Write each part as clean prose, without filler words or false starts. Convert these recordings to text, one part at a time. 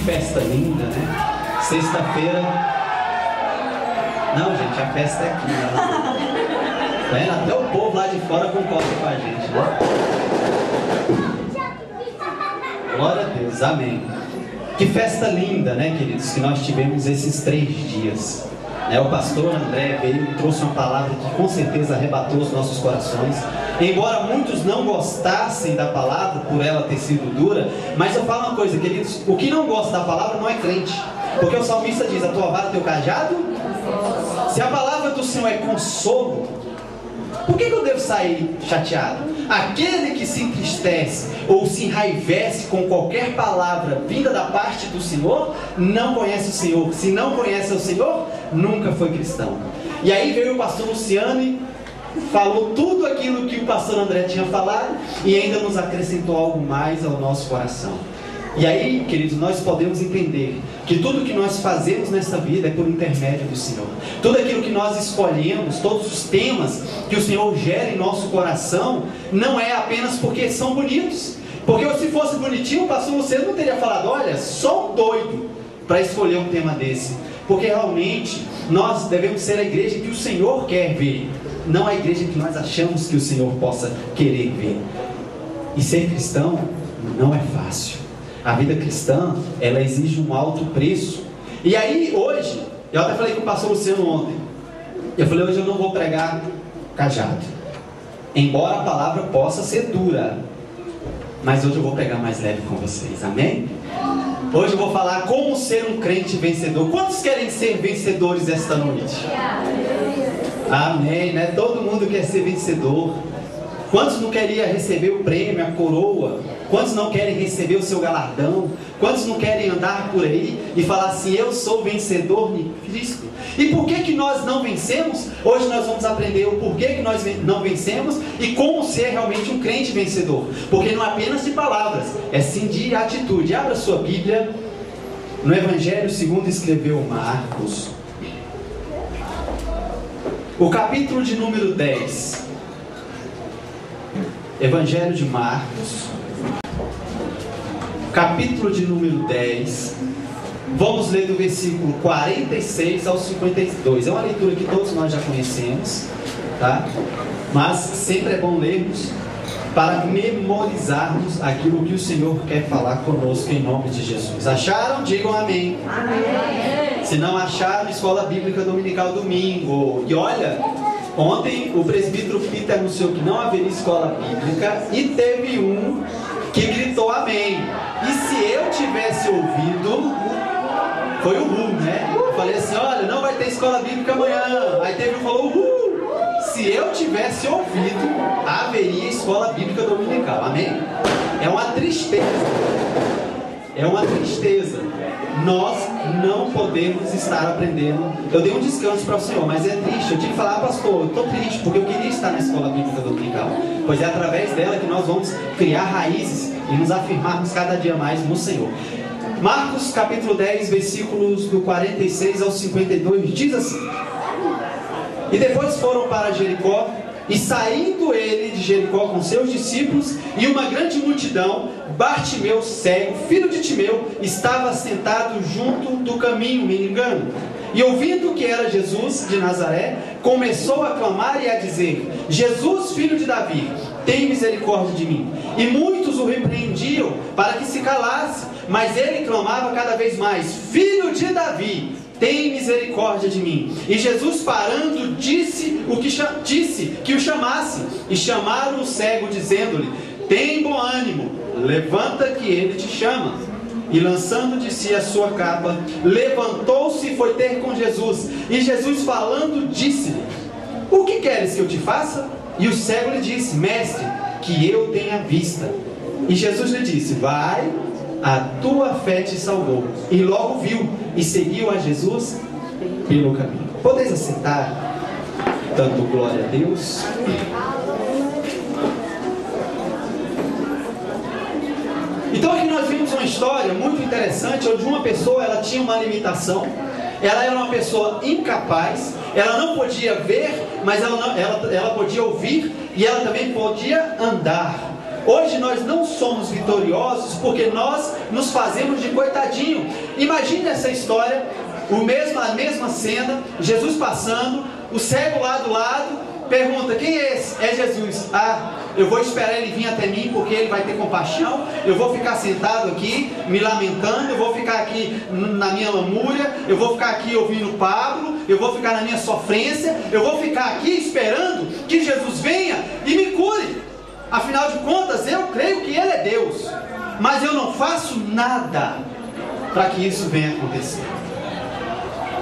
festa linda, né? Sexta-feira. Não, gente, a festa é aqui, né? Até o povo lá de fora concorda com a gente, né? Glória a Deus, amém. Que festa linda, né, queridos, que nós tivemos esses 3 dias. O pastor André veio e trouxe uma palavra que com certeza arrebatou os nossos corações. Embora muitos não gostassem da palavra, por ela ter sido dura, mas eu falo uma coisa, queridos, o que não gosta da palavra não é crente. Porque o salmista diz, a tua vara, teu cajado. Se a palavra do Senhor é consolo, por que eu devo sair chateado? Aquele que se entristece ou se enraivece com qualquer palavra vinda da parte do Senhor, não conhece o Senhor. Se não conhece o Senhor, nunca foi cristão. E aí veio o pastor Luciano e falou tudo aquilo que o pastor André tinha falado e ainda nos acrescentou algo mais ao nosso coração. E aí, queridos, nós podemos entender que tudo que nós fazemos nessa vida é por intermédio do Senhor. Tudo aquilo que nós escolhemos, todos os temas que o Senhor gera em nosso coração, não é apenas porque são bonitos. Porque se fosse bonitinho, o pastor Luciano não teria falado, olha, só um doido para escolher um tema desse. Porque realmente nós devemos ser a igreja que o Senhor quer ver, não a igreja que nós achamos que o Senhor possa querer ver. E ser cristão não é fácil. A vida cristã, ela exige um alto preço. E aí, hoje, eu até falei com o pastor Luciano ontem. Eu falei, hoje eu não vou pregar cajado. Embora a palavra possa ser dura, mas hoje eu vou pegar mais leve com vocês, amém? Hoje eu vou falar como ser um crente vencedor. Quantos querem ser vencedores esta noite? Amém, né? Todo mundo quer ser vencedor. Quantos não queriam receber o prêmio, a coroa? Quantos não querem receber o seu galardão? Quantos não querem andar por aí e falar assim, eu sou vencedor em Cristo? E por que nós não vencemos? Hoje nós vamos aprender o porquê que nós não vencemos e como ser realmente um crente vencedor. Porque não é apenas de palavras, é sim de atitude. Abra sua Bíblia no Evangelho segundo escreveu Marcos, o capítulo de número 10. Evangelho de Marcos, capítulo de número 10. Vamos ler do versículo 46 ao 52. É uma leitura que todos nós já conhecemos, tá? Mas sempre é bom lermos para memorizarmos aquilo que o Senhor quer falar conosco em nome de Jesus. Acharam? Digam amém. Amém. Se não acharam, Escola Bíblica Dominical domingo. E olha, ontem o presbítero Peter anunciou que não haveria escola bíblica e teve um que gritou amém. E se eu tivesse ouvido, foi o né? Eu falei assim, olha, não vai ter escola bíblica amanhã. Aí teve um que falou Se eu tivesse ouvido, haveria escola bíblica dominical, amém? É uma tristeza. É uma tristeza. Nós não podemos estar aprendendo. Eu dei um descanso para o Senhor, mas é triste. Eu tive que falar, pastor, eu estou triste porque eu queria estar na escola bíblica dominical. Pois é através dela que nós vamos criar raízes e nos afirmarmos cada dia mais no Senhor. Marcos capítulo 10, versículos do 46 ao 52, diz assim: E depois foram para Jericó, e saindo ele de Jericó com seus discípulos e uma grande multidão, Bartimeu, cego, filho de Timeu, estava sentado junto do caminho, mendigando. E ouvindo que era Jesus de Nazaré, começou a clamar e a dizer: Jesus, filho de Davi, tem misericórdia de mim. E muitos o repreendiam para que se calasse, mas ele clamava cada vez mais: Filho de Davi, tem misericórdia de mim. E Jesus, parando, disse que o chamasse. E chamaram o cego, dizendo-lhe: Tem bom ânimo, levanta que ele te chama. E lançando de si a sua capa, levantou-se e foi ter com Jesus. E Jesus, falando, disse-lhe: O que queres que eu te faça? E o cego lhe disse: Mestre, que eu tenha vista. E Jesus lhe disse: Vai, a tua fé te salvou. E logo viu e seguiu a Jesus pelo caminho. Podeis aceitar, dando glória a Deus. Então aqui nós vimos uma história muito interessante, onde uma pessoa, ela tinha uma limitação. Ela era uma pessoa incapaz. Ela não podia ver, mas ela podia ouvir. E ela também podia andar. Hoje nós não somos vitoriosos porque nós nos fazemos de coitadinho. Imagine essa história, a mesma cena, Jesus passando, o cego lá do lado, pergunta: quem é esse? É Jesus. Ah, eu vou esperar ele vir até mim porque ele vai ter compaixão. Eu vou ficar sentado aqui me lamentando, eu vou ficar aqui na minha lamúria, eu vou ficar aqui ouvindo Pablo, eu vou ficar na minha sofrência, eu vou ficar aqui esperando que Jesus venha e me cure. Afinal de contas, eu creio que ele é Deus, mas eu não faço nada para que isso venha acontecer.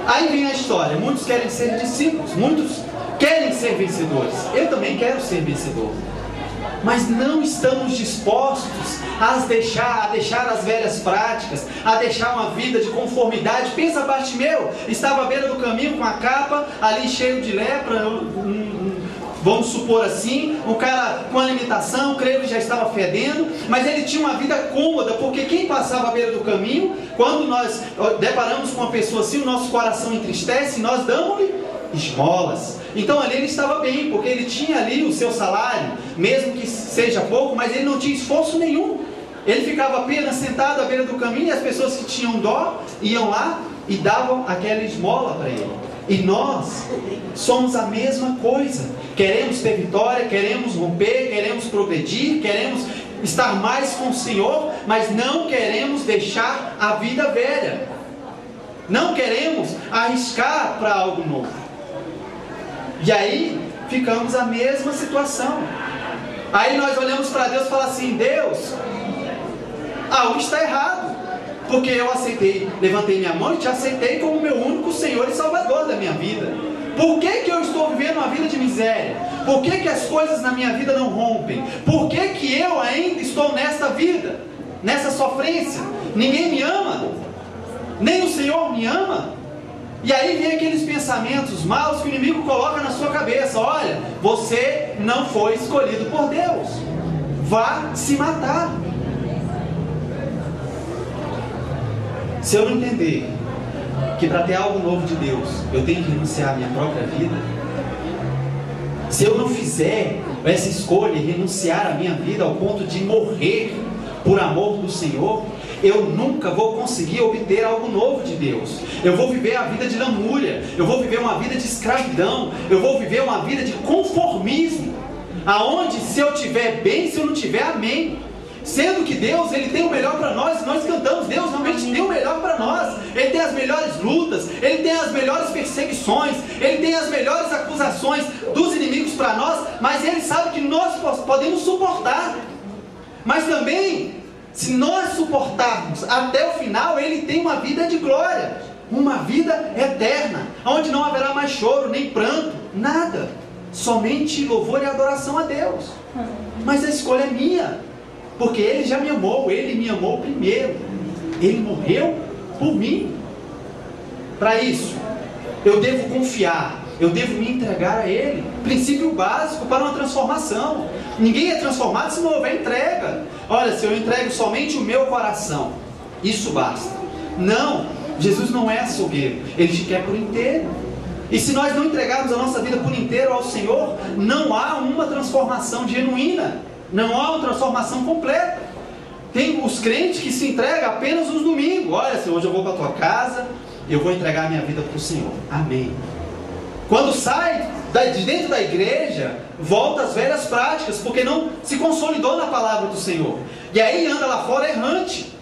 Aí vem a história: muitos querem ser discípulos, muitos querem ser vencedores. Eu também quero ser vencedor, mas não estamos dispostos a deixar as velhas práticas, a deixar uma vida de conformidade. Pensa, Bartimeu estava à beira do caminho com a capa ali cheio de lepra, vamos supor assim, um cara com alimentação, creio que já estava fedendo, mas ele tinha uma vida cômoda, porque quem passava à beira do caminho, quando nós deparamos com uma pessoa assim, o nosso coração entristece e nós damos-lhe esmolas. Então ali ele estava bem, porque ele tinha ali o seu salário, mesmo que seja pouco, mas ele não tinha esforço nenhum. Ele ficava apenas sentado à beira do caminho e as pessoas que tinham dó iam lá e davam aquela esmola para ele. E nós somos a mesma coisa. Queremos ter vitória, queremos romper, queremos progredir, queremos estar mais com o Senhor, mas não queremos deixar a vida velha. Não queremos arriscar para algo novo. E aí ficamos a mesma situação. Aí nós olhamos para Deus e falamos assim: Deus, algo está errado, porque eu levantei minha mão e te aceitei como meu único Senhor e Salvador da minha vida. Por que eu estou vivendo uma vida de miséria? Por que as coisas na minha vida não rompem? Por que eu ainda estou nesta vida, nessa sofrência? Ninguém me ama, nem o Senhor me ama. E aí vem aqueles pensamentos maus que o inimigo coloca na sua cabeça: olha, você não foi escolhido por Deus, vá se matar. Se eu não entender que para ter algo novo de Deus eu tenho que renunciar à minha própria vida, se eu não fizer essa escolha e renunciar à minha vida ao ponto de morrer por amor do Senhor, eu nunca vou conseguir obter algo novo de Deus. Eu vou viver a vida de lamúria, eu vou viver uma vida de escravidão, eu vou viver uma vida de conformismo, aonde se eu tiver bem, se eu não tiver, amém. Sendo que Deus, Ele tem o melhor para nós. Nós cantamos: Deus realmente tem o melhor para nós. Ele tem as melhores lutas, Ele tem as melhores perseguições, Ele tem as melhores acusações dos inimigos para nós, mas Ele sabe que nós podemos suportar. Mas também, se nós suportarmos até o final, Ele tem uma vida de glória, uma vida eterna, onde não haverá mais choro, nem pranto, nada, somente louvor e adoração a Deus. Mas a escolha é minha, porque Ele já me amou, Ele me amou primeiro, Ele morreu por mim. Para isso, eu devo confiar, eu devo me entregar a Ele. Princípio básico para uma transformação. Ninguém é transformado se não houver entrega. Olha, se eu entrego somente o meu coração, isso basta. Não, Jesus não é açougueiro, Ele te quer por inteiro. E se nós não entregarmos a nossa vida por inteiro ao Senhor, não há uma transformação genuína, não há uma transformação completa. Tem os crentes que se entregam apenas nos domingos. Olha, Senhor, hoje eu vou para a tua casa, eu vou entregar a minha vida para o Senhor, amém. Quando sai de dentro da igreja, volta às velhas práticas, porque não se consolidou na palavra do Senhor. E aí anda lá fora errante,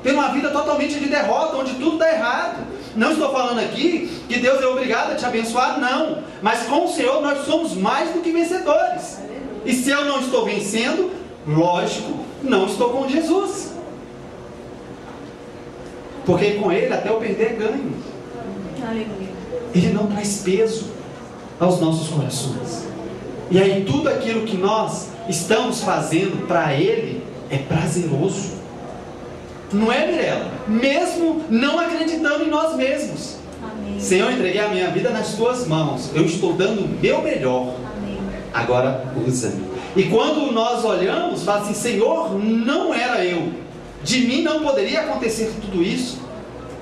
tendo uma vida totalmente de derrota, onde tudo está errado. Não estou falando aqui que Deus é obrigado a te abençoar, não. Mas com o Senhor nós somos mais do que vencedores. E se eu não estou vencendo, lógico, não estou com Jesus. Porque com Ele até eu perder ganho. Aleluia. Ele não traz peso aos nossos corações. E aí tudo aquilo que nós estamos fazendo para Ele é prazeroso. Não é, Mirella? Mesmo não acreditando em nós mesmos. Amém. Senhor, eu entreguei a minha vida nas tuas mãos. Eu estou dando o meu melhor. Amém. Agora usa-me. E quando nós olhamos, fala assim: Senhor, não era eu. De mim não poderia acontecer tudo isso.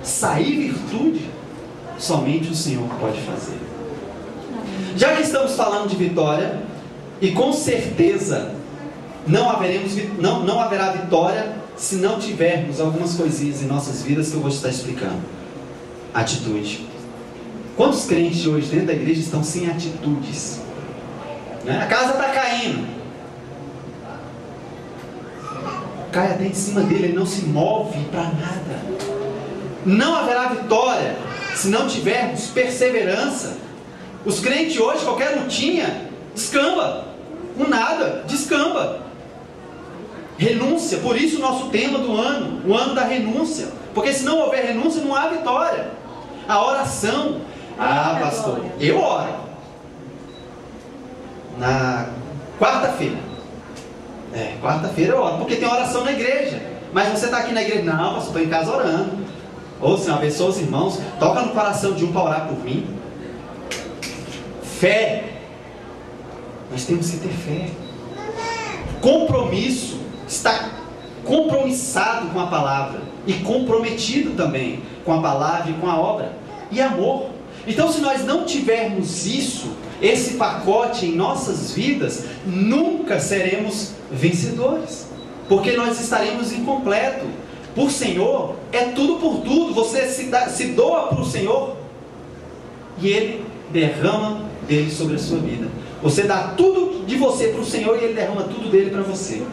Sair virtude, somente o Senhor pode fazer. Amém. Já que estamos falando de vitória, e com certeza não haverá vitória se não tivermos algumas coisinhas em nossas vidas que eu vou estar explicando. Atitude. Quantos crentes hoje dentro da igreja estão sem atitudes? Né? A casa está caindo. Cai até em cima dele, ele não se move para nada. Não haverá vitória se não tivermos perseverança. Os crentes hoje, qualquer lutinha, descamba. Com nada, descamba. Renúncia, por isso o nosso tema do ano, o ano da renúncia. Porque se não houver renúncia, não há vitória. A oração. Ah, pastor, eu oro na quarta-feira. Quarta-feira eu oro, porque tem oração na igreja. Mas você está aqui na igreja? Não, pastor, estou em casa orando. Ou Senhor, abençoa os irmãos, toca no coração de um para orar por mim. Fé. Nós temos que ter fé. Compromisso. Está compromissado com a palavra e comprometido também com a palavra e com a obra. E amor. Então, se nós não tivermos isso, esse pacote em nossas vidas, nunca seremos vencedores, porque nós estaremos incompletos. Por Senhor é tudo por tudo. Você se doa para o Senhor e Ele derrama dele sobre a sua vida. Você dá tudo de você para o Senhor e Ele derrama tudo dele para você.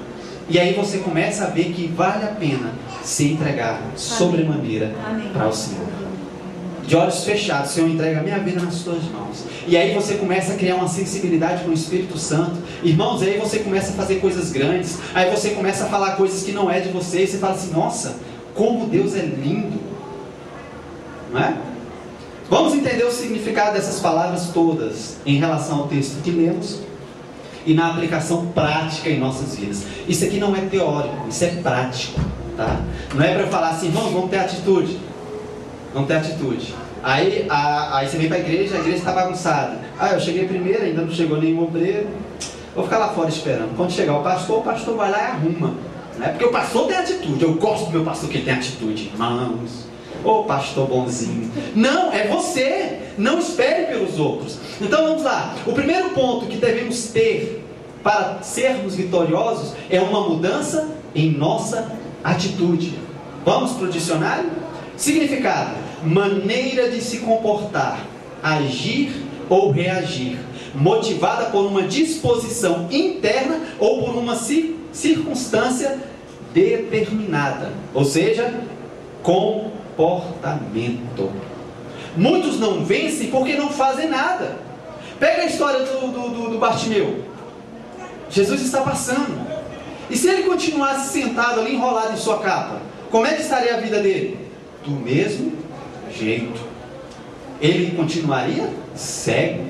E aí você começa a ver que vale a pena se entregar sobremaneira para o Senhor. De olhos fechados, Senhor, entrega a minha vida nas tuas mãos. E aí você começa a criar uma sensibilidade com o Espírito Santo. Irmãos, aí você começa a fazer coisas grandes. Aí você começa a falar coisas que não é de você. E você fala assim, nossa, como Deus é lindo. Não é? Vamos entender o significado dessas palavras todas em relação ao texto que lemos e na aplicação prática em nossas vidas. Isso aqui não é teórico, isso é prático, tá? Não é para eu falar assim, irmãos, vamos ter atitude. Vamos ter atitude. Aí você vem para a igreja está bagunçada. Eu cheguei primeiro, ainda não chegou nenhum obreiro. Vou ficar lá fora esperando. Quando chegar o pastor vai lá e arruma. Né? Porque o pastor tem atitude. Eu gosto do meu pastor que ele tem atitude, irmãos. Ô pastor bonzinho. Não, é você. Não espere pelos outros. Então vamos lá. O primeiro ponto que devemos ter para sermos vitoriosos é uma mudança em nossa atitude. Vamos para o dicionário? Significado: maneira de se comportar, agir ou reagir, motivada por uma disposição interna ou por uma circunstância determinada. Ou seja, comportamento. Muitos não vencem porque não fazem nada. Pega a história do Bartimeu. Jesus está passando. E se ele continuasse sentado ali, enrolado em sua capa, como é que estaria a vida dele? Do mesmo jeito. Ele continuaria cego.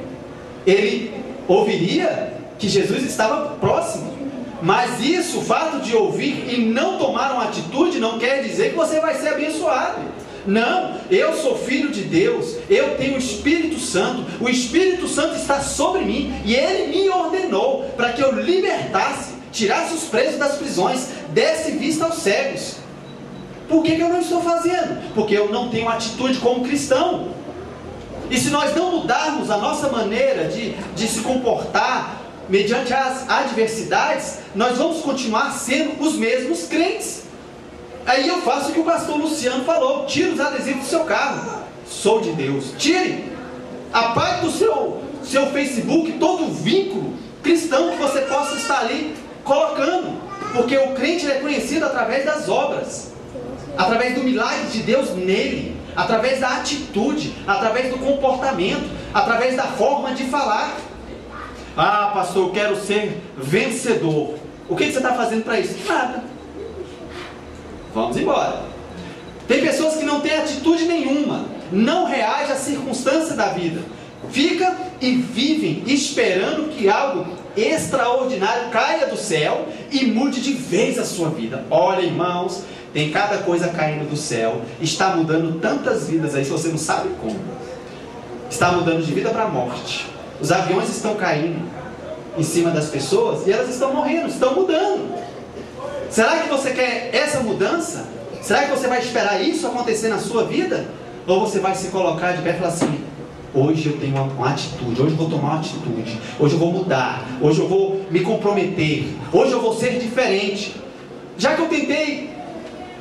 Ele ouviria que Jesus estava próximo. Mas isso, o fato de ouvir e não tomar uma atitude, não quer dizer que você vai ser abençoado. Não, eu sou filho de Deus, eu tenho o Espírito Santo, o Espírito Santo está sobre mim e Ele me ordenou para que eu libertasse, tirasse os presos das prisões, desse vista aos cegos. Por que eu não estou fazendo? Porque eu não tenho atitude como cristão. E se nós não mudarmos a nossa maneira de se comportar mediante as adversidades, nós vamos continuar sendo os mesmos crentes. Aí eu faço o que o pastor Luciano falou: tire os adesivos do seu carro. Sou de Deus. Tire. Apague do seu Facebook todo vínculo cristão que você possa estar ali colocando. Porque o crente é conhecido através das obras, através do milagre de Deus nele, através da atitude, através do comportamento, através da forma de falar. Ah, pastor, eu quero ser vencedor. O que você está fazendo para isso? Nada. Vamos embora. Tem pessoas que não têm atitude nenhuma, não reagem às circunstâncias da vida, fica e vivem esperando que algo extraordinário caia do céu e mude de vez a sua vida. Olha, irmãos, tem cada coisa caindo do céu, está mudando tantas vidas aí, se você não sabe como. Está mudando de vida para a morte. Os aviões estão caindo em cima das pessoas e elas estão morrendo, estão mudando. Será que você quer essa mudança? Será que você vai esperar isso acontecer na sua vida? Ou você vai se colocar de pé e falar assim: hoje eu tenho uma atitude, hoje eu vou tomar uma atitude, hoje eu vou mudar, hoje eu vou me comprometer, hoje eu vou ser diferente. Já que eu tentei,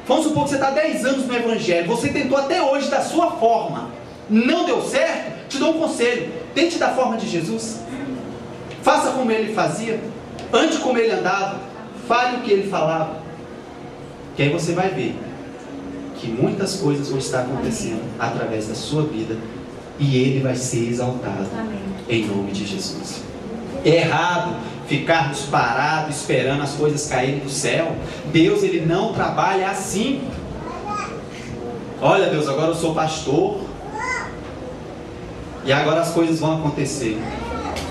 vamos supor que você está 10 anos no Evangelho, você tentou até hoje da sua forma, não deu certo, te dou um conselho, tente da forma de Jesus, faça como ele fazia, ande como ele andava, fale o que ele falava, que aí você vai ver que muitas coisas vão estar acontecendo através da sua vida e ele vai ser exaltado. Amém. Em nome de Jesus. É errado ficarmos parados esperando as coisas caírem do céu. Deus, ele não trabalha assim. Olha, Deus, agora eu sou pastor e agora as coisas vão acontecer.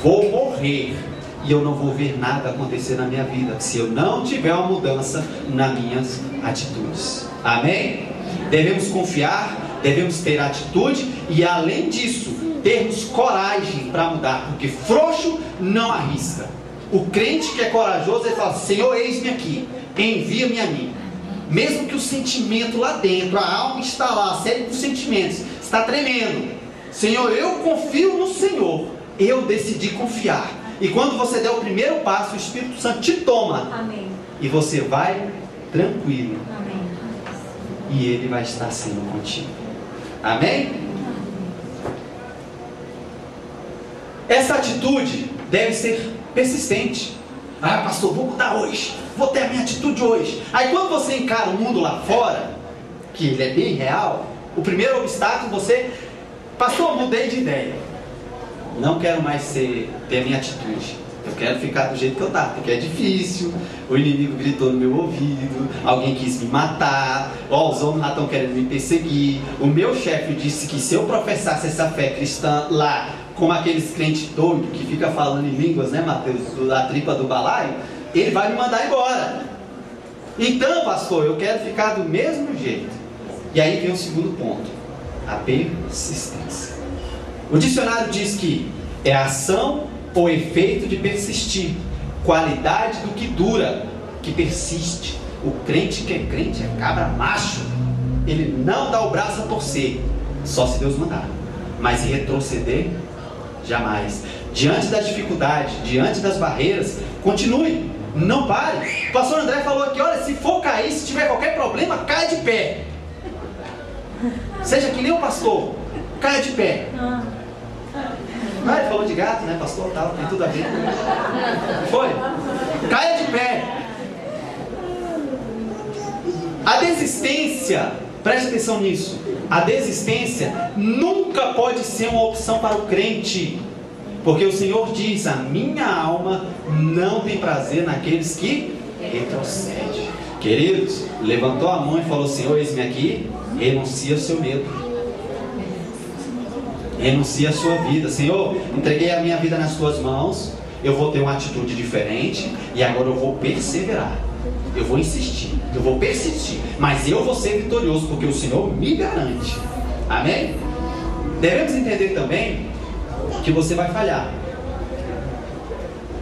Vou morrer e eu não vou ver nada acontecer na minha vida se eu não tiver uma mudança nas minhas atitudes. Amém? Devemos confiar, devemos ter atitude e, além disso, termos coragem para mudar, porque frouxo não arrisca. O crente que é corajoso, ele fala: Senhor, eis-me aqui, envia-me a mim. Mesmo que o sentimento lá dentro, a alma está lá, a série dos sentimentos está tremendo. Senhor, eu confio no Senhor, eu decidi confiar. E quando você der o primeiro passo, o Espírito Santo te toma. Amém. E você vai tranquilo. Amém. E ele vai estar sendo contigo. Amém? Essa atitude deve ser persistente. Ah, pastor, vou mudar hoje, vou ter a minha atitude hoje. Aí quando você encara o mundo lá fora, que ele é bem real, o primeiro obstáculo você: pastor, mudei de ideia, não quero mais ter a minha atitude, eu quero ficar do jeito que eu estava, porque é difícil, o inimigo gritou no meu ouvido, alguém quis me matar, os homens lá estão querendo me perseguir, o meu chefe disse que se eu professasse essa fé cristã lá, como aqueles crentes doidos que fica falando em línguas, né, Mateus, da tripa do balaio, ele vai me mandar embora. Então, pastor, eu quero ficar do mesmo jeito. E aí vem o segundo ponto: a persistência. O dicionário diz que é a ação ou efeito de persistir, qualidade do que dura, que persiste. O crente que é crente é cabra macho, ele não dá o braço a torcer, só se Deus mandar, mas retroceder jamais. Diante da dificuldade, diante das barreiras, continue, não pare. O pastor André falou aqui: olha, se for cair, se tiver qualquer problema, caia de pé. Seja que nem o pastor, caia de pé. Ah, ele falou de gato, né, pastor? Tal, tem tudo a ver. Foi? Caia de pé. A desistência, preste atenção nisso, a desistência nunca pode ser uma opção para o crente, porque o Senhor diz: a minha alma não tem prazer naqueles que retrocedem. Queridos, levantou a mão e falou: Senhor, eis-me aqui, renuncia ao seu medo, renuncia a sua vida. Senhor, entreguei a minha vida nas tuas mãos, eu vou ter uma atitude diferente e agora eu vou perseverar, eu vou insistir, eu vou persistir, mas eu vou ser vitorioso, porque o Senhor me garante. Amém? Devemos entender também que você vai falhar.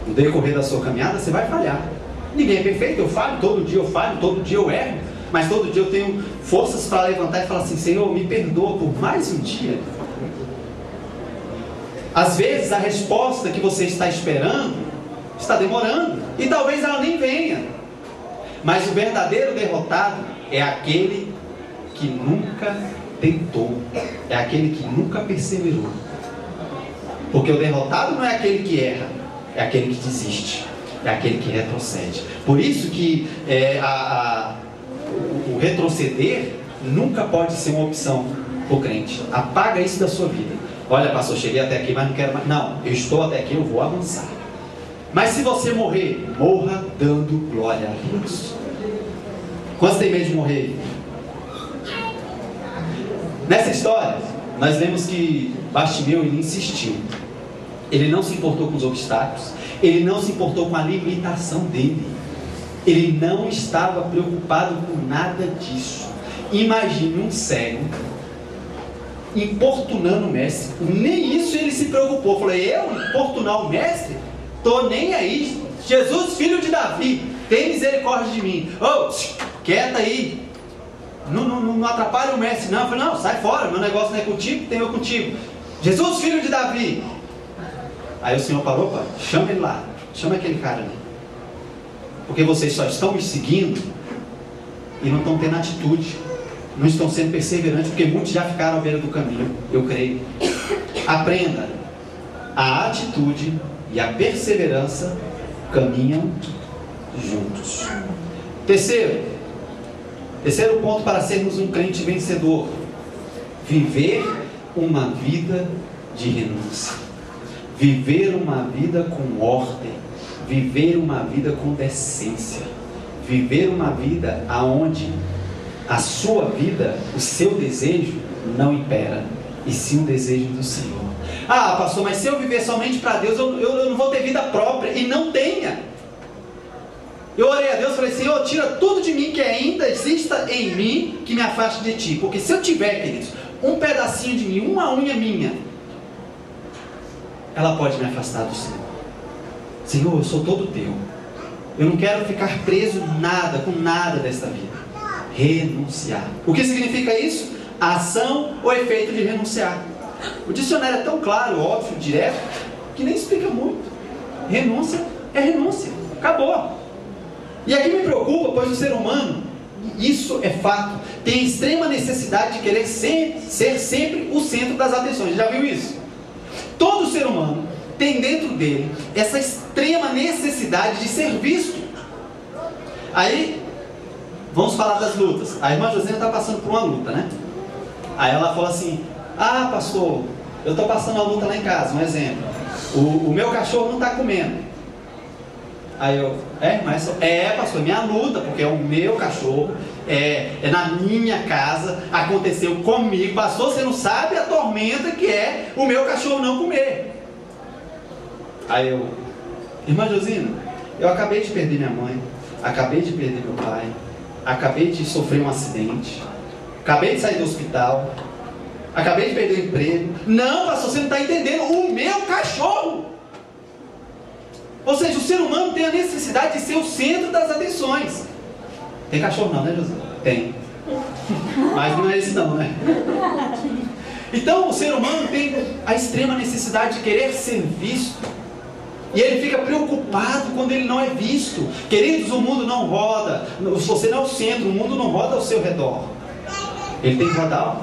No decorrer da sua caminhada você vai falhar. Ninguém é perfeito, eu falho, todo dia eu falho, todo dia eu erro, mas todo dia eu tenho forças para levantar e falar assim: Senhor, me perdoa por mais um dia. Às vezes a resposta que você está esperando está demorando, e talvez ela nem venha. Mas o verdadeiro derrotado é aquele que nunca tentou, é aquele que nunca perseverou. Porque o derrotado não é aquele que erra, é aquele que desiste, é aquele que retrocede. Por isso que o retroceder nunca pode ser uma opção para o crente. Apaga isso da sua vida. Olha, pastor, cheguei até aqui, mas não quero mais. Não, eu estou até aqui, eu vou avançar. Mas se você morrer, morra dando glória a Deus. Quantos tem medo de morrer? Nessa história, nós lemos que Bartimeu, ele insistiu. Ele não se importou com os obstáculos, ele não se importou com a limitação dele, ele não estava preocupado com nada disso. Imagine um cego importunando o mestre, nem isso ele se preocupou. Falei: eu importunar o mestre? Tô nem aí. Jesus, filho de Davi, tem misericórdia de mim. Quieta aí, não atrapalha o mestre não. Eu falei: não, sai fora, meu negócio não é contigo, tem eu contigo. Jesus, filho de Davi. Aí o Senhor parou, opa, chama ele lá, chama aquele cara ali. Porque vocês só estão me seguindo e não estão tendo atitude, não estão sendo perseverantes, porque muitos já ficaram à beira do caminho, eu creio. Aprenda, a atitude e a perseverança caminham juntos. Terceiro ponto para sermos um crente vencedor: viver uma vida de renúncia, viver uma vida com ordem, viver uma vida com decência, viver uma vida aonde a sua vida, o seu desejo não impera, e sim o desejo do Senhor. Ah, pastor, mas se eu viver somente para Deus, eu não vou ter vida própria. E não tenha. Eu orei a Deus e falei: Senhor, tira tudo de mim que ainda exista em mim, que me afaste de Ti. Porque se eu tiver, queridos, um pedacinho de mim, uma unha minha, ela pode me afastar do Senhor. Senhor, eu sou todo Teu. Eu não quero ficar preso com nada desta vida. Renunciar. O que significa isso? Ação ou efeito de renunciar. O dicionário é tão claro, óbvio, direto, que nem explica muito. Renúncia é renúncia. Acabou. E aqui me preocupa, pois o ser humano, isso é fato, tem extrema necessidade de querer ser sempre o centro das atenções. Já viu isso? Todo ser humano tem dentro dele essa extrema necessidade de ser visto. Aí, vamos falar das lutas. A irmã Josina está passando por uma luta, né? Aí ela fala assim: ah, pastor, eu estou passando uma luta lá em casa, um exemplo. O meu cachorro não está comendo. Aí eu, mas pastor, minha luta, porque é o meu cachorro, é na minha casa, aconteceu comigo. Pastor, você não sabe a tormenta que é o meu cachorro não comer. Aí eu, irmã Josina, eu acabei de perder minha mãe, acabei de perder meu pai, acabei de sofrer um acidente, acabei de sair do hospital, acabei de perder o emprego. Não, pastor, você não está entendendo, o meu cachorro. Ou seja, o ser humano tem a necessidade de ser o centro das atenções. Tem cachorro não, né, José? Tem. Mas não é esse não, né? Então o ser humano tem a extrema necessidade de querer ser visto. E ele fica preocupado quando ele não é visto. Queridos, o mundo não roda. Você não é o centro, o mundo não roda ao seu redor. Ele tem que rodar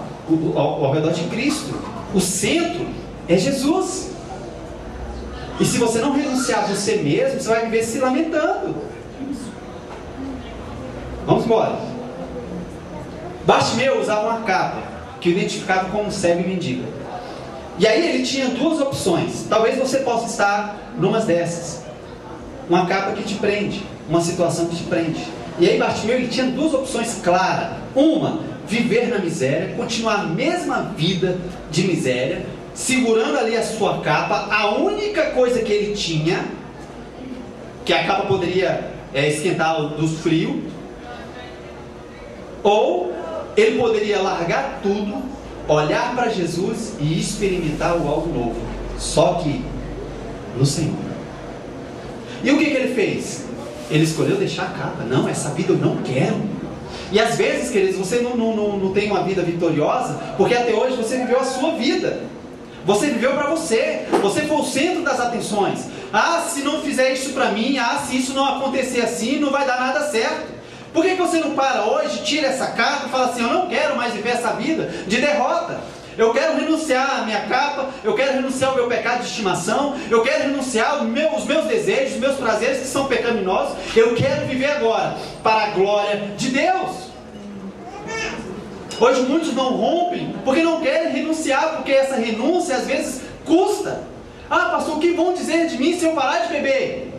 ao redor de Cristo. O centro é Jesus. E se você não renunciar a você mesmo, você vai viver se lamentando. Vamos embora. Bartimeu usava uma capa que o identificava como cego e mendigo. E aí ele tinha duas opções. Talvez você possa estar numa dessas. Uma capa que te prende, uma situação que te prende. E aí Bartimeu, ele tinha duas opções claras. Uma, viver na miséria, continuar a mesma vida de miséria, segurando ali a sua capa, a única coisa que ele tinha, que a capa poderia esquentá-lo do frio. Ou ele poderia largar tudo, olhar para Jesus e experimentar algo novo, só que no Senhor. E o que ele fez? Ele escolheu deixar a capa. Não, essa vida eu não quero. E às vezes, queridos, você não tem uma vida vitoriosa, porque até hoje você viveu a sua vida. Você viveu para você. Você foi o centro das atenções. Ah, se não fizer isso para mim, se isso não acontecer assim, não vai dar nada certo. Por que você não para hoje, tira essa capa e fala assim: eu não quero mais viver essa vida de derrota. Eu quero renunciar à minha capa, eu quero renunciar ao meu pecado de estimação, eu quero renunciar aos meus desejos, os meus prazeres que são pecaminosos. Eu quero viver agora para a glória de Deus. Hoje muitos não rompem porque não querem renunciar, porque essa renúncia às vezes custa. Ah, pastor, o que vão dizer de mim se eu parar de beber?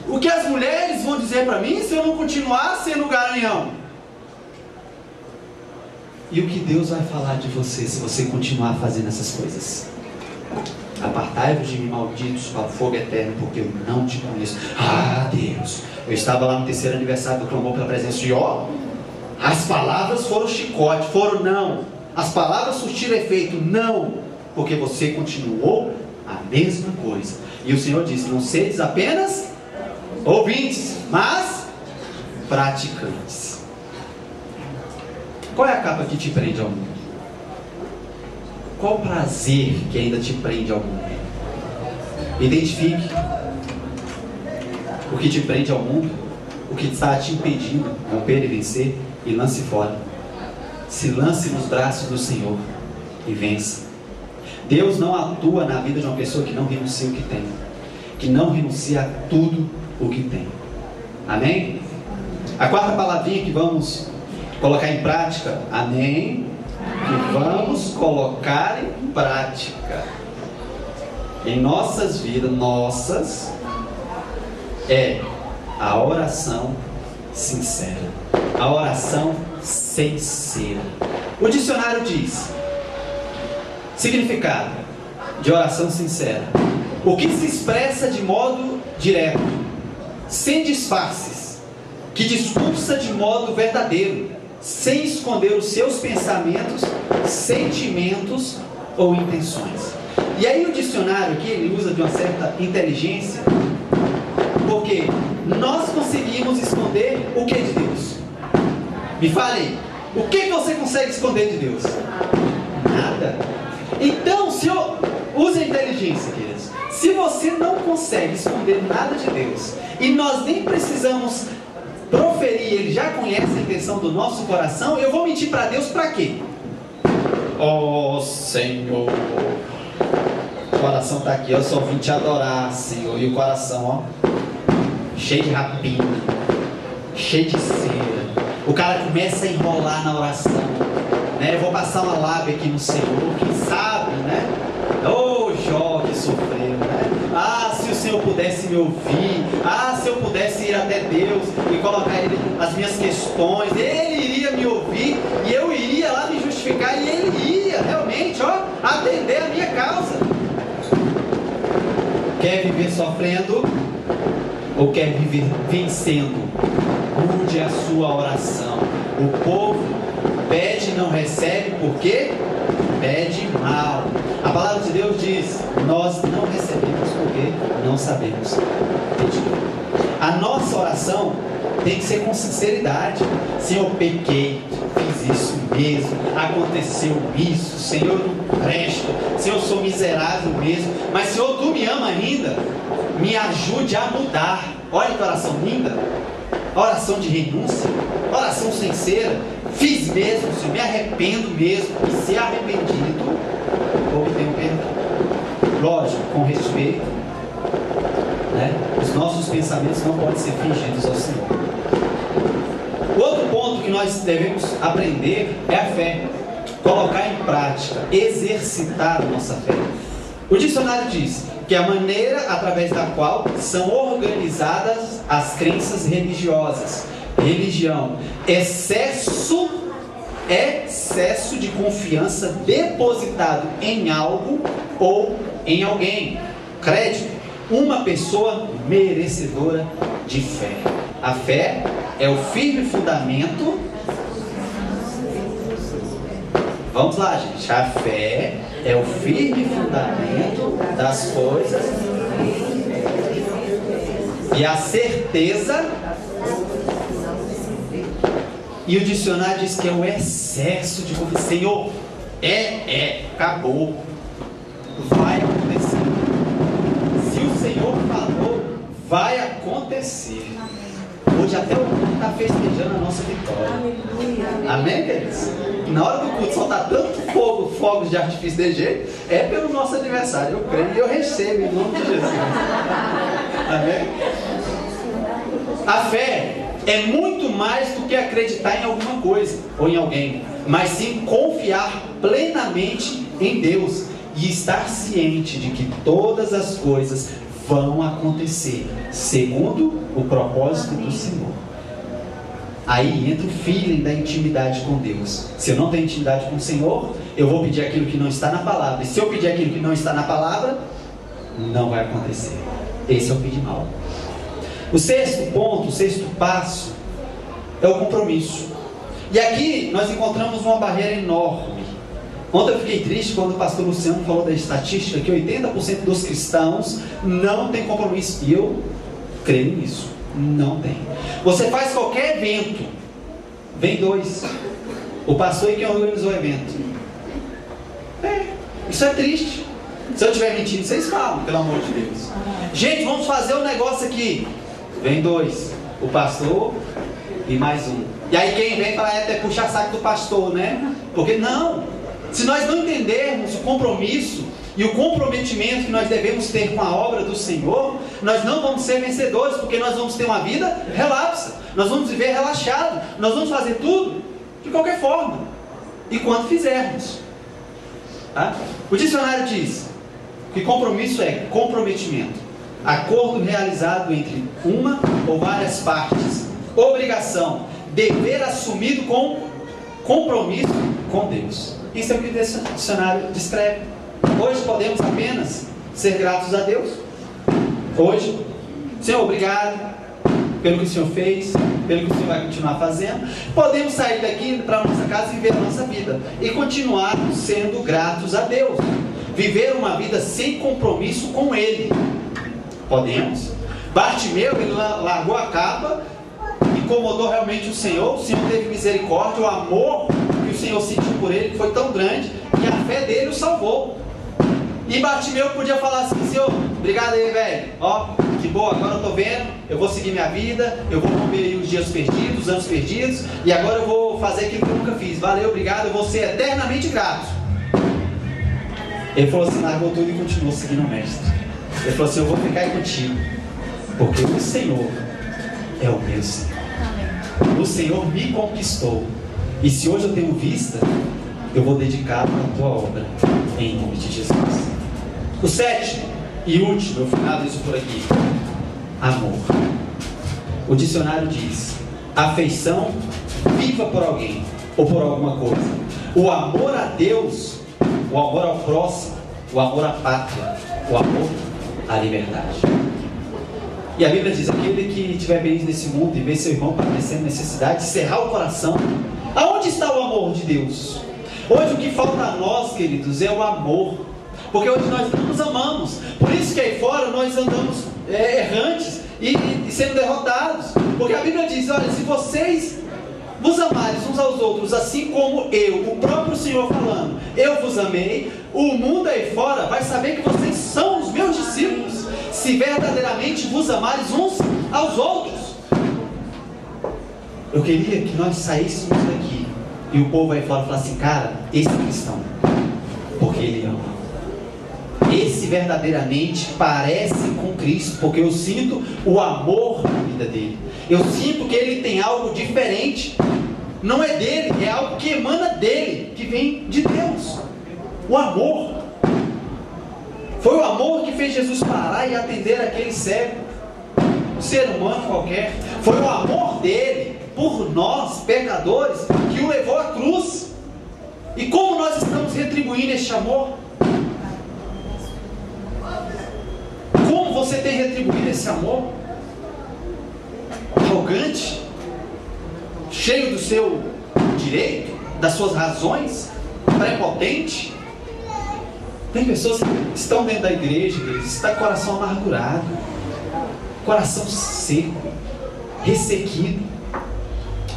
O que as mulheres vão dizer para mim se eu não continuar sendo garanhão? E o que Deus vai falar de você se você continuar fazendo essas coisas? Apartai-vos de mim, malditos, para o fogo eterno, porque eu não te conheço. Ah, Deus, eu estava lá no 3º aniversário do clamor pela presença de Ó. As palavras foram chicote, foram não. As palavras surtiram efeito, não. Porque você continuou a mesma coisa. E o Senhor disse: não sedes apenas ouvintes, mas praticantes. Qual é a capa que te prende ao mundo? Qual prazer que ainda te prende ao mundo? Identifique o que te prende ao mundo, o que está te impedindo romper e vencer, e lance fora. Se lance nos braços do Senhor e vença. Deus não atua na vida de uma pessoa que não renuncia o que tem, que não renuncia a tudo o que tem. Amém? A quarta palavrinha que vamos colocar em prática, amém? Que vamos colocar em prática em nossas vidas, é a oração sincera, a oração sincera. O dicionário diz: significado de oração sincera: o que se expressa de modo direto, sem disfarces, que discursa de modo verdadeiro, sem esconder os seus pensamentos, sentimentos ou intenções. E aí o dicionário aqui, ele usa de uma certa inteligência, porque nós conseguimos esconder o que de Deus? Me fale aí, o que você consegue esconder de Deus? Nada. Então, se eu use a inteligência, queridos, se você não consegue esconder nada de Deus, e nós nem precisamos proferir, Ele já conhece a intenção do nosso coração, eu vou mentir para Deus para quê? Oh Senhor, o coração está aqui, eu só vim te adorar, Senhor, e o coração, ó, cheio de rapina, cheio de cera. O cara começa a enrolar na oração, né? Eu vou passar uma lábia aqui no Senhor, quem sabe, né? Ô Jó que sofreu, né? Ah, se o Senhor pudesse me ouvir, ah, se eu pudesse ir até Deus e colocar Ele as minhas questões, Ele iria me ouvir e eu iria lá me justificar e Ele ia realmente, ó, atender a minha causa. Quer viver sofrendo ou quer viver vencendo? Mude a sua oração. O povo pede e não recebe porque pede mal. A palavra de Deus diz: nós não recebemos porque não sabemos pedir. A nossa oração tem que ser com sinceridade. Senhor, pequei, fiz isso mesmo, aconteceu isso, Senhor, eu não presto, Senhor, eu sou miserável mesmo, mas Senhor, Tu me ama ainda, me ajude a mudar. Olha que oração linda, oração de renúncia, oração sincera. Fiz mesmo, Senhor, me arrependo mesmo, e se arrependido, obtenho perdão. Lógico, com respeito, né? Os nossos pensamentos não podem ser fingidos ao Senhor. O outro ponto que nós devemos aprender é a fé. Colocar em prática, exercitar a nossa fé. O dicionário diz que a maneira através da qual são organizadas as crenças religiosas. Religião, excesso de confiança depositado em algo ou em alguém. Crédito, uma pessoa merecedora de fé. A fé é o firme fundamento. Vamos lá, gente. A fé é o firme fundamento das coisas e a certeza. E o dicionário diz que é o excesso de confiança. Senhor, acabou, vai acontecer. Se o Senhor falou, vai acontecer. Hoje até o mundo está festejando a nossa vitória. Amém, queridos? Na hora do culto soltar tanto fogos de artifício de jeito, é pelo nosso aniversário. Eu creio e eu recebo em nome de Jesus. Amém? A fé é muito mais do que acreditar em alguma coisa ou em alguém, mas sim confiar plenamente em Deus e estar ciente de que todas as coisas vão acontecer segundo o propósito do Senhor. Aí entra o feeling da intimidade com Deus. Se eu não tenho intimidade com o Senhor, eu vou pedir aquilo que não está na palavra. E se eu pedir aquilo que não está na palavra, não vai acontecer. Esse é o pedir mal. O sexto ponto, o sexto passo é o compromisso. E aqui nós encontramos uma barreira enorme. Ontem eu fiquei triste quando o pastor Luciano falou da estatística que 80% dos cristãos não tem compromisso. E eu creio nisso. Não tem. Você faz qualquer evento, vem dois. O pastor e quem organizou o evento. Isso é triste. Se eu estiver mentindo, vocês falam, pelo amor de Deus. Gente, vamos fazer um negócio aqui. Vem 2, o pastor e mais um. E aí quem vem fala, até puxar saco do pastor, né? Porque não, se nós não entendermos o compromisso e o comprometimento que nós devemos ter com a obra do Senhor, nós não vamos ser vencedores, porque nós vamos ter uma vida relapsa, nós vamos viver relaxado, nós vamos fazer tudo de qualquer forma, e quando fizermos, tá? O dicionário diz que compromisso é comprometimento, acordo realizado entre uma ou várias partes, obrigação, dever assumido com compromisso com Deus. Isso é o que o dicionário descreve. Hoje podemos apenas ser gratos a Deus. Hoje, Senhor, obrigado pelo que o Senhor fez, pelo que o Senhor vai continuar fazendo. Podemos sair daqui para a nossa casa e viver a nossa vida e continuar sendo gratos a Deus. Viver uma vida sem compromisso com Ele. Podemos. Bartimeu, ele largou a capa, incomodou realmente o Senhor teve misericórdia, o amor que o Senhor sentiu por ele foi tão grande que a fé dele o salvou. E Bartimeu podia falar assim: Senhor, obrigado aí, velho, ó, que boa, agora eu tô vendo, eu vou seguir minha vida, eu vou romper aí os dias perdidos, os anos perdidos, e agora eu vou fazer aquilo que eu nunca fiz, valeu, obrigado, eu vou ser eternamente grato. Ele falou assim, largou tudo e continuou seguindo o mestre. Ele falou assim, eu vou ficar aí contigo, porque o Senhor é o meu Senhor. O Senhor me conquistou, e se hoje eu tenho vista, eu vou dedicar a tua obra, em nome de Jesus. O sétimo e último, eu finalizo por aqui: amor. O dicionário diz: afeição viva por alguém ou por alguma coisa. O amor a Deus, o amor ao próximo, o amor à pátria, o amor à liberdade. E a Bíblia diz: aquele que tiver bens nesse mundo e ver seu irmão padecendo necessidade, cerrar o coração. Aonde está o amor de Deus? Hoje o que falta a nós, queridos, é o amor. Porque hoje nós não nos amamos. Por isso que aí fora nós andamos errantes e sendo derrotados. Porque a Bíblia diz, olha, se vocês vos amarem uns aos outros, assim como eu, o próprio Senhor falando, eu vos amei, o mundo aí fora vai saber que vocês são os meus discípulos, se verdadeiramente vos amares uns aos outros. Eu queria que nós saíssemos daqui e o povo aí fora falasse assim, cara, esse é cristão, porque ele ama. Esse verdadeiramente parece com Cristo, porque eu sinto o amor na vida dele. Eu sinto que ele tem algo diferente. Não é dele, é algo que emana dele, que vem de Deus. O amor. Foi o amor que fez Jesus parar e atender aquele cego, um ser humano qualquer. Foi o amor dele por nós, pecadores, que o levou à cruz. E como nós estamos retribuindo este amor? Como você tem retribuído esse amor? Arrogante? Cheio do seu direito? Das suas razões? Prepotente? Tem pessoas que estão dentro da igreja, eles estão com o coração amargurado, coração seco, ressequido,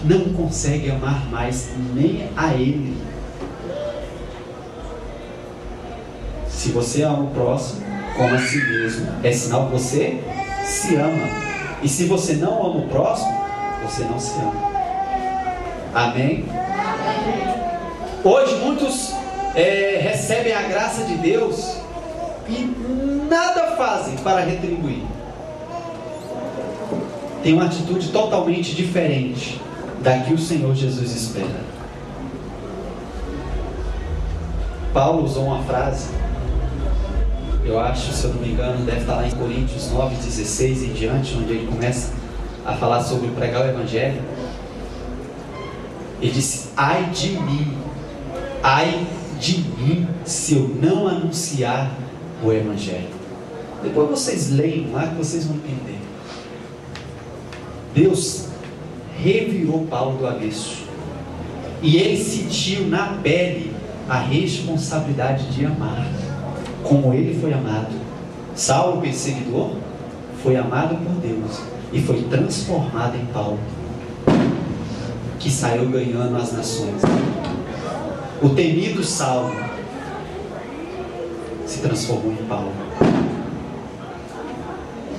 não consegue amar mais nem a Ele. Se você ama o próximo como a si mesmo, é sinal que você se ama. E se você não ama o próximo, você não se ama. Amém? Hoje muitos recebem a graça de Deus e nada fazem para retribuir. Tem uma atitude totalmente diferente da que o Senhor Jesus espera. Paulo usou uma frase, eu acho, se eu não me engano, deve estar lá em Coríntios 9:16 em diante, onde ele começa a falar sobre pregar o Evangelho. Ele disse, ai de mim se eu não anunciar o Evangelho. Depois vocês leiam lá que vocês vão entender. Deus revirou Paulo do avesso e ele sentiu na pele a responsabilidade de amar como ele foi amado. Saulo, perseguidor, foi amado por Deus e foi transformado em Paulo, que saiu ganhando as nações. O temido Saulo se transformou em Paulo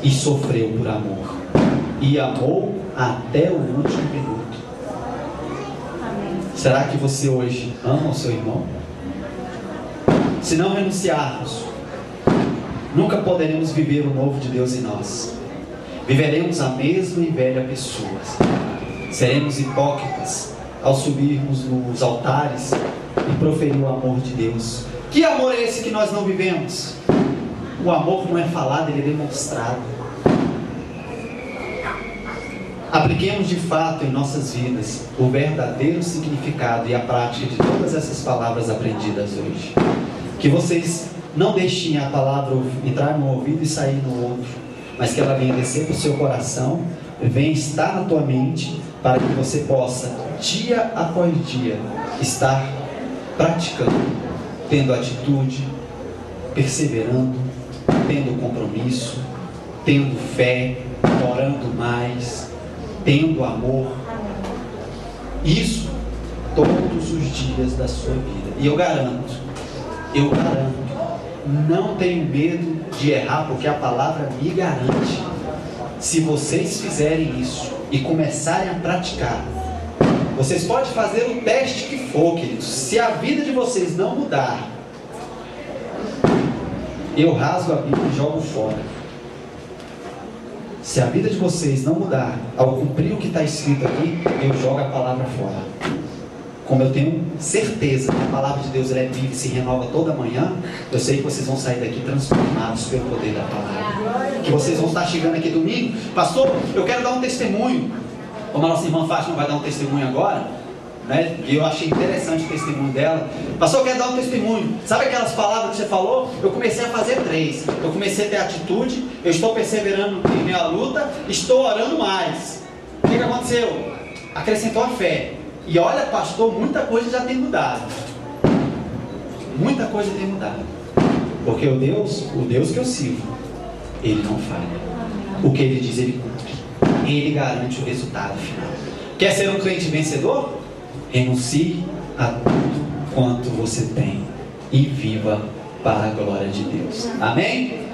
e sofreu por amor e amou até o último minuto. Amém. Será que você hoje ama o seu irmão? Se não renunciarmos, nunca poderemos viver o novo de Deus em nós. Viveremos a mesma e velha pessoa. Seremos hipócritas ao subirmos nos altares e proferir o amor de Deus. Que amor é esse que nós não vivemos? O amor não é falado, ele é demonstrado. Apliquemos de fato em nossas vidas o verdadeiro significado e a prática de todas essas palavras aprendidas hoje. Que vocês não deixem a palavra entrar no ouvido e sair no outro, mas que ela venha descer para o seu coração, venha estar na tua mente, para que você possa, dia após dia, estar praticando, tendo atitude, perseverando, tendo compromisso, tendo fé, orando mais, tendo amor. Isso todos os dias da sua vida. E eu garanto, não tenho medo de errar, porque a palavra me garante. Se vocês fizerem isso e começarem a praticar, vocês podem fazer o teste que for, queridos. Se a vida de vocês não mudar, eu rasgo a Bíblia e jogo fora. Se a vida de vocês não mudar, ao cumprir o que está escrito aqui, eu jogo a palavra fora. Como eu tenho certeza que a palavra de Deus ela é viva e se renova toda manhã, eu sei que vocês vão sair daqui transformados pelo poder da palavra. Que vocês vão estar chegando aqui domingo. Pastor, eu quero dar um testemunho. Como a nossa irmã Fátima vai dar um testemunho agora, né? E eu achei interessante o testemunho dela. Pastor, eu quero dar um testemunho. Sabe aquelas palavras que você falou? Eu comecei a fazer 3. Eu comecei a ter atitude. Eu estou perseverando em minha luta. Estou orando mais. O que aconteceu? Acrescentou a fé. E olha, pastor, muita coisa já tem mudado. Muita coisa tem mudado. Porque o Deus que eu sirvo, Ele não falha. O que Ele diz, Ele cumpre. Ele garante o resultado final. Quer ser um crente vencedor? Renuncie a tudo quanto você tem e viva para a glória de Deus. Amém?